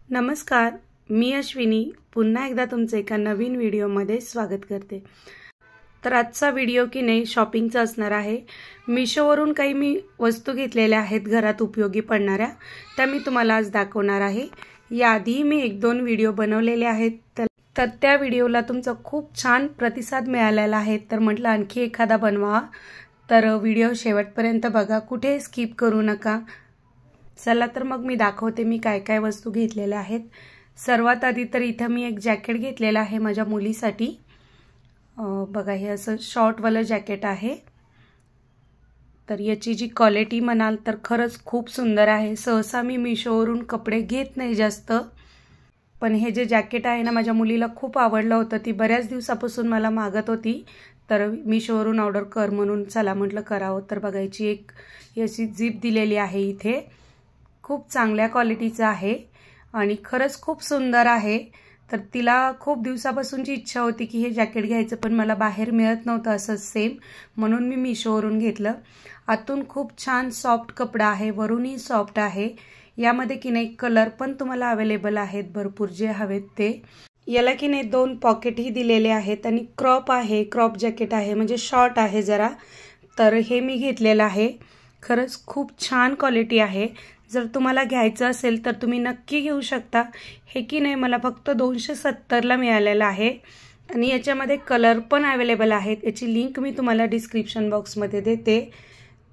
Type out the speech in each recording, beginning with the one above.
नमस्कार, मी अश्विनी पुन्हा एकदा तुमचे एका नवीन व्हिडिओमध्ये स्वागत करते। तर आजचा व्हिडिओ की नाही शॉपिंगचा असणार आहे। मीशोवरून काही मी वस्तू घेतलेल्या आहेत घरात उपयोगी पडणाऱ्या, त्या मी तुम्हाला आज दाखवणार आहे। याआधी मी 1-2 व्हिडिओ बनवलेले आहेत, तर त्या व्हिडिओला तुमचा खूप छान प्रतिसाद मिळालेला आहे, तर म्हटलं आणखी एखादा बनवा। तर व्हिडिओ शेवटपर्यंत बघा, कुठे स्किप करू नका। चला तर मग मी दाखवते मी काय काय वस्तू घेतलेल्या आहेत। सर्वात आधी तर इथे मी एक जॅकेट घेतलेला आहे माझ्या मुलीसाठी। बघा, हे असं शॉर्ट वाला जॅकेट आहे। तर याची जी क्वालिटी म्हणाल तर खरंच खूप सुंदर आहे। सहसा मी मीशोवरून कपडे घेत नाही जास्त, पण हे जे जॅकेट आहे ना माझ्या मुलीला खूप आवडलं होतं। ती बऱ्याच दिवसापासून मला मागत होती, तर मीशोवरून ऑर्डर कर म्हणून चला म्हटलं करावं। तर बघायची एक याची झिप दिलेली आहे इथे, खूप चांगल्या क्वालिटीचं आहे आणि खरंच खूप सुंदर आहे। तर तिला खूप दिवसापासूनची इच्छा होती की हे जॅकेट घ्यायचं, पण मला बाहेर मिळत नव्हतं असं सेम, म्हणून मी मीशोवरून घेतलं। आतून खूप छान सॉफ्ट कपडा आहे, वरूनही सॉफ्ट आहे। यामध्ये की नाही कलर पण तुम्हाला अवेलेबल आहेत भरपूर, जे हवेत ते। याला की नाही 2 पॉकेटही दिलेले आहेत आणि क्रॉप आहे, क्रॉप जॅकेट आहे, म्हणजे शॉर्ट आहे जरा। तर हे मी घेतलेलं आहे। खरंच खूप छान क्वालिटी आहे। जर तुम्हाला घ्यायचं असेल तर तुम्ही नक्की घेऊ शकता। हे की नाही मला फक्त 270 ला मिळालेलं आहे आणि याच्यामध्ये कलर पण अवेलेबल आहेत। याची लिंक मी तुम्हाला डिस्क्रिप्शन बॉक्समध्ये देते,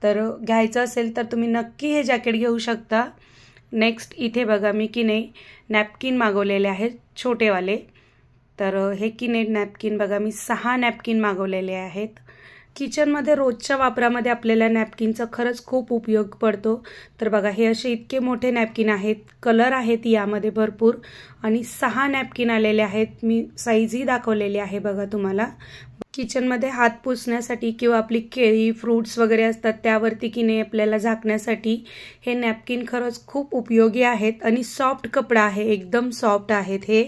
तर घ्यायचं असेल तर तुम्ही नक्की हे जॅकेट घेऊ शकता। नेक्स्ट इथे बघा, मी की नाही नॅपकिन मागवलेले आहेत छोटेवाले। तर हे की नाही नॅपकिन बघा, मी 6 नॅपकिन मागवलेले आहेत। किचनमध्ये रोजच्या वापरामध्ये आपल्याला नॅपकिनचा खरंच खूप उपयोग पडतो। तर बघा, हे असे इतके मोठे नॅपकिन आहेत, कलर आहेत यामध्ये भरपूर आणि 6 नॅपकिन आलेले आहेत। मी साईजही दाखवलेली आहे बघा तुम्हाला। किचनमध्ये हात पुसण्यासाठी किंवा आपली केळी फ्रूट्स वगैरे असतात त्यावरती की नाही आपल्याला झाकण्यासाठी हे नॅपकिन खरंच खूप उपयोगी आहेत आणि सॉफ्ट कपडा आहे, एकदम सॉफ्ट आहेत हे।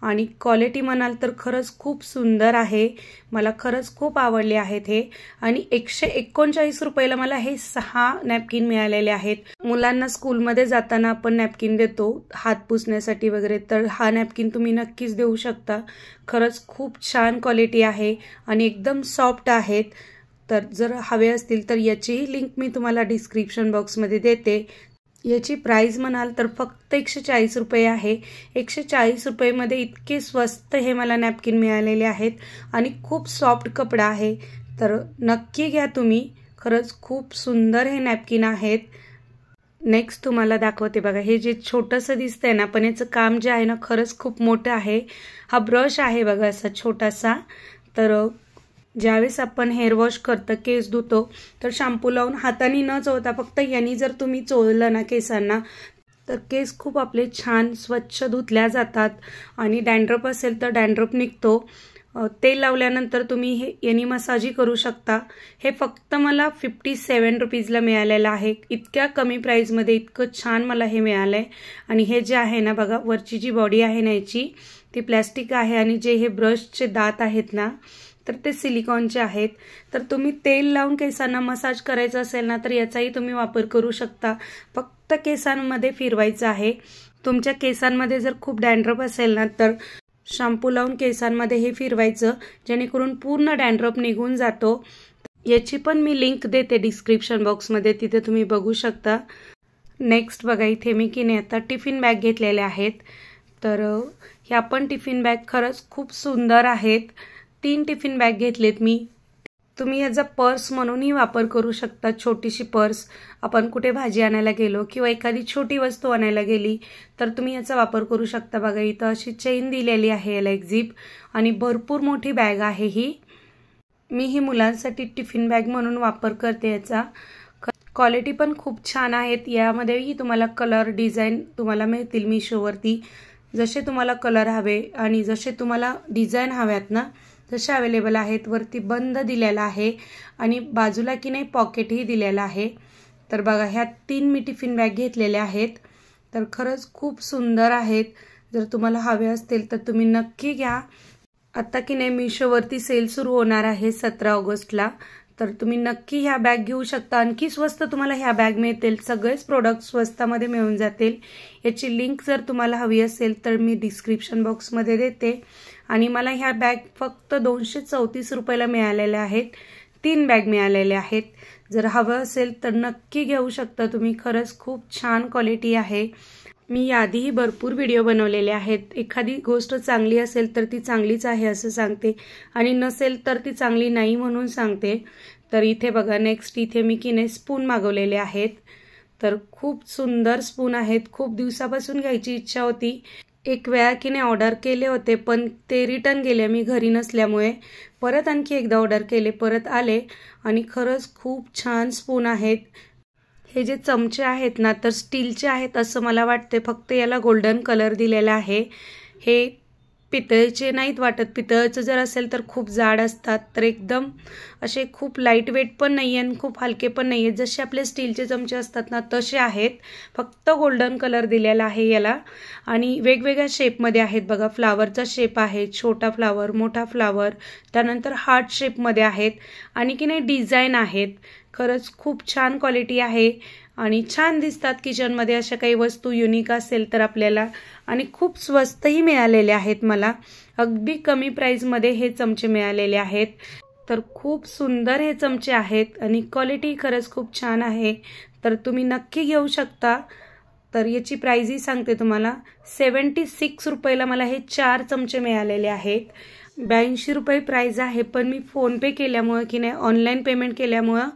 आणि क्वालिटी म्हणाल तर खरंच खूप सुंदर आहे, मला खरंच खूप आवडले आहेत हे। आणि 139 रुपयाला मला हे 6 नॅपकिन मिळालेले आहेत। मुलांना स्कूलमध्ये जाताना आपण नॅपकिन देतो हात पुसण्यासाठी वगैरे, तर हा नॅपकिन तुम्ही नक्कीच देऊ शकता। खरंच खूप छान क्वालिटी आहे आणि एकदम सॉफ्ट आहेत। तर जर हवे असतील तर याचीही लिंक मी तुम्हाला डिस्क्रिप्शन बॉक्समध्ये देते। याची प्राइस म्हणाल तर फक्त 140 रुपये आहे। 140 रुपयेमध्ये इतके स्वस्त हे मला नॅपकिन मिळालेले आहेत आणि खूप सॉफ्ट कपडा आहे, तर नक्की घ्या तुम्ही। खरंच खूप सुंदर हे नॅपकिन आहेत। नेक्स्ट तुम्हाला दाखवते बघा, हे जे छोटंसं दिसतंय ना, पण याचं काम जे आहे ना खरंच खूप मोठं आहे। हा ब्रश आहे बघा असा छोटासा। तर ज्यावेळेस आपण हेअर वॉश करतो, केस धुतो, तर शॅम्पू लावून हाताने न चोळता फक्त यांनी जर तुम्ही चोळलं ना केसांना, तर केस खूप आपले छान स्वच्छ धुतल्या जातात आणि डॅन्ड्रफ असेल तर डॅन्ड्रफ निघतो। तेल लावल्यानंतर तुम्ही हे यांनी मसाजही करू शकता। हे फक्त मला 57 रुपीजला मिळालेलं आहे। इतक्या कमी प्राईजमध्ये इतकं छान मला हे मिळालं आहे। आणि हे जे आहे ना बघा, वरची जी बॉडी आहे ना याची, ती प्लॅस्टिक आहे आणि जे हे ब्रशचे दात आहेत ना, तर ते सिलिकॉनचे आहेत। तर तुम्ही तेल लावून केसांना मसाज करायचं असेल ना, तर याचाही तुम्ही वापर करू शकता। फक्त केसांमध्ये फिरवायचं आहे। तुमच्या केसांमध्ये जर खूप डॅन्ड्रफ असेल ना, तर शॅम्पू लावून केसांमध्ये हे फिरवायचं, जेणेकरून पूर्ण डॅन्ड्रफ निघून जातो। याची पण मी लिंक देते डिस्क्रिप्शन बॉक्समध्ये, तिथे तुम्ही बघू शकता। नेक्स्ट बघा, इथे मी की नाही आता टिफिन बॅग घेतलेल्या आहेत। तर ह्या पण टिफिन बॅग खरंच खूप सुंदर आहेत। 3 टिफिन बॅग घेतलेत मी। तुम्ही याचा पर्स म्हणूनही वापर करू शकता। छोटीशी पर्स, आपण कुठे भाजी आणायला गेलो किंवा एखादी छोटी वस्तू आणायला गेली तर तुम्ही याचा वापर करू शकता। बघा, इथं अशी चेन दिलेली आहे, याला एक झिप, आणि भरपूर मोठी बॅग आहे ही। मी ही मुलांसाठी टिफिन बॅग म्हणून वापर करते याचा। क्वालिटी पण खूप छान आहेत। यामध्येही तुम्हाला कलर डिझाईन तुम्हाला मिळतील मीशोवरती, जसे तुम्हाला कलर हवे आणि जसे तुम्हाला डिझाईन हव्यात ना तसे अवेलेबल आहेत। वरती बंद दिलेला आहे आणि बाजूला की नाही पॉकेटही दिलेला आहे। तर बघा, ह्या 3 मी टिफिन बॅग घेतलेल्या आहेत। तर खरंच खूप सुंदर आहेत। जर तुम्हाला हवे असतील तर तुम्ही नक्की घ्या। आता की नाही मीशोवरती सेल सुरू होणार आहे 17 ऑगस्टला, तर तुम्ही नक्की ह्या बॅग घेऊ शकता। आणखी स्वस्त तुम्हाला ह्या बॅग मिळतील, सगळेच प्रोडक्ट स्वस्तामध्ये मिळून जातील। याची लिंक जर तुम्हाला हवी असेल तर मी डिस्क्रिप्शन बॉक्समध्ये देते। आणि मला ह्या बॅग फक्त 234 रुपयाला मिळालेल्या आहेत। 3 बॅग मिळालेल्या आहेत। जर हवं असेल तर नक्की घेऊ शकता तुम्ही, खरंच खूप छान क्वालिटी आहे। मी याआधीही भरपूर व्हिडिओ बनवलेले आहेत। एखादी गोष्ट चांगली असेल तर ती चांगलीच आहे असं सांगते, आणि नसेल तर ती चांगली नाही म्हणून सांगते। तर इथे बघा, नेक्स्ट इथे मी किने स्पून मागवलेले आहेत। तर खूप सुंदर स्पून आहेत, खूप दिवसापासून घ्यायची इच्छा होती। एक वेळा किने ऑर्डर केले होते पण ते रिटर्न गेले मी घरी नसल्यामुळे। परत आणखी एकदा ऑर्डर केले, परत आले, आणि खरंच खूप छान स्पून आहेत। हे जे चमचे आहेत ना तर स्टीलचे आहेत असं मला वाटते, फक्त याला गोल्डन कलर दिलेला आहे। हे पितळेचे नाहीत वाटत, पितळेचं जर असेल तर खूप जाड असतात, तर एकदम असे खूप लाईट वेट पण नाही आहे आणि खूप हलके पण नाही आहेत। जसे आपले स्टीलचे चमचे असतात ना तसे आहेत, फक्त गोल्डन कलर दिलेला आहे याला। आणि वेगवेगळ्या शेपमध्ये आहेत बघा, फ्लावरचा शेप आहे, छोटा फ्लावर, मोठा फ्लावर, त्यानंतर हार्ट शेपमध्ये आहेत, आणि की नाही डिझाईन आहेत। खरंच खूप छान क्वालिटी आहे आणि छान दिसतात किचनमध्ये अशा काही वस्तू युनिक असेल तर आपल्याला। आणि खूप स्वस्तही मिळालेले आहेत मला, अगदी कमी प्राईजमध्ये हे चमचे मिळालेले आहेत। तर खूप सुंदर हे चमचे आहेत आणि क्वालिटी खरंच खूप छान आहे, तर तुम्ही नक्की घेऊ शकता। तर याची प्राईजही सांगते तुम्हाला, 76 रुपयाला मला हे 4 चमचे मिळालेले आहेत। 82 रुपये प्राईज आहे, पण मी फोनपे केल्यामुळं की नाही ऑनलाईन पेमेंट केल्यामुळं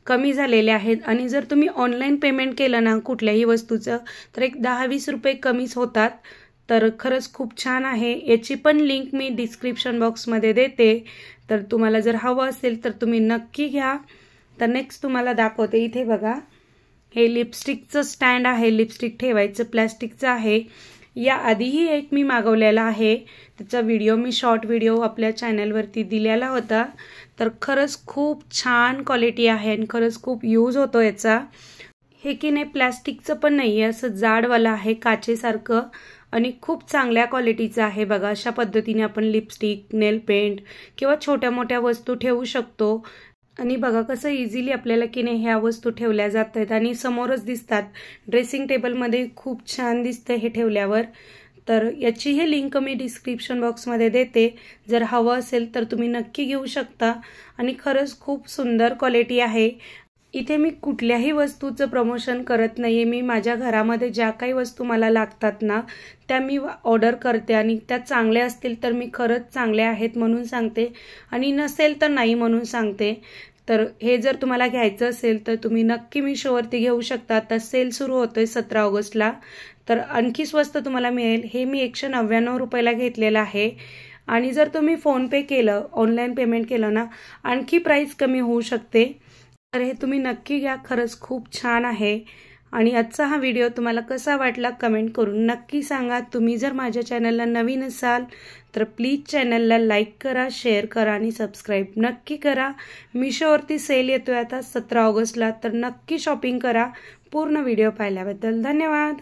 कमी झालेले आहेत। आणि जर तुम्ही ऑनलाईन पेमेंट केलं ना कुठल्याही वस्तूचं तर एक 10-20 रुपये कमीच होतात। तर खरंच खूप छान आहे। याची पण लिंक मी डिस्क्रिप्शन बॉक्समध्ये देते, तर तुम्हाला जर हवं असेल तर तुम्ही नक्की घ्या। तर नेक्स्ट तुम्हाला दाखवते, इथे बघा, हे लिपस्टिकचं स्टँड आहे, लिपस्टिक ठेवायचं, प्लॅस्टिकचं आहे। या आधीही एक मी मागवलेला आहे, त्याचा व्हिडिओ मी शॉर्ट व्हिडिओ आपल्या चॅनलवरती दिलेला होता। तर खरंच खूप छान क्वालिटी आहे आणि खरंच खूप यूज होतो याचा। हे की नाही प्लॅस्टिकचं पण नाही आहे, असं जाडवालं आहे काचेसारखं, आणि खूप चांगल्या क्वालिटीचं आहे बघा। अशा पद्धतीने आपण लिपस्टिक, नेल पेंट किंवा छोट्या मोठ्या वस्तू ठेवू शकतो। आणि बघा कसं इझिली आपल्याला की नाही ह्या वस्तू ठेवल्या जात आहेत आणि समोरच दिसतात, ड्रेसिंग टेबलमध्ये खूप छान दिसतं हे ठेवल्यावर। तर याची ही लिंक मी डिस्क्रिप्शन बॉक्समध्ये देते, जर हवं असेल तर तुम्ही नक्की घेऊ शकता। आणि खरंच खूप सुंदर क्वालिटी आहे। इथे मी कुठल्याही वस्तूचं प्रमोशन करत नाहीये, मी माझ्या घरामध्ये ज्या काही वस्तू मला लागतात ना त्या मी ऑर्डर करते, आणि त्या चांगल्या असतील तर मी खरंच चांगल्या आहेत म्हणून सांगते, आणि नसेल तर नाही म्हणून सांगते। तर हे जर तुम्हाला घ्यायचं असेल तर तुम्ही नक्की मिशोवरती घेऊ शकता। आता सेल सुरू होतोय 17 ऑगस्टला, तर आणखी स्वस्त तुम्हाला मिळेल। हे मी 199 रुपयाला घेतलेलं आहे, आणि जर तुम्ही फोनपे केलं, ऑनलाईन पेमेंट केलं ना, आणखी प्राईस कमी होऊ शकते। तर हे तुम्ही नक्की घ्या, खरंच खूप छान आहे। आणि आजचा हा व्हिडिओ तुम्हाला कसा वाटला कमेंट करून नक्की सांगा। तुम्ही जर माझ्या चॅनलला नवीन असाल तर प्लीज चॅनलला लाईक करा, शेअर करा आणि सबस्क्राईब नक्की करा। मिशोवरती सेल येतोय आता 17 ऑगस्टला, तर नक्की शॉपिंग करा। पूर्ण व्हिडिओ पाहिल्याबद्दल धन्यवाद।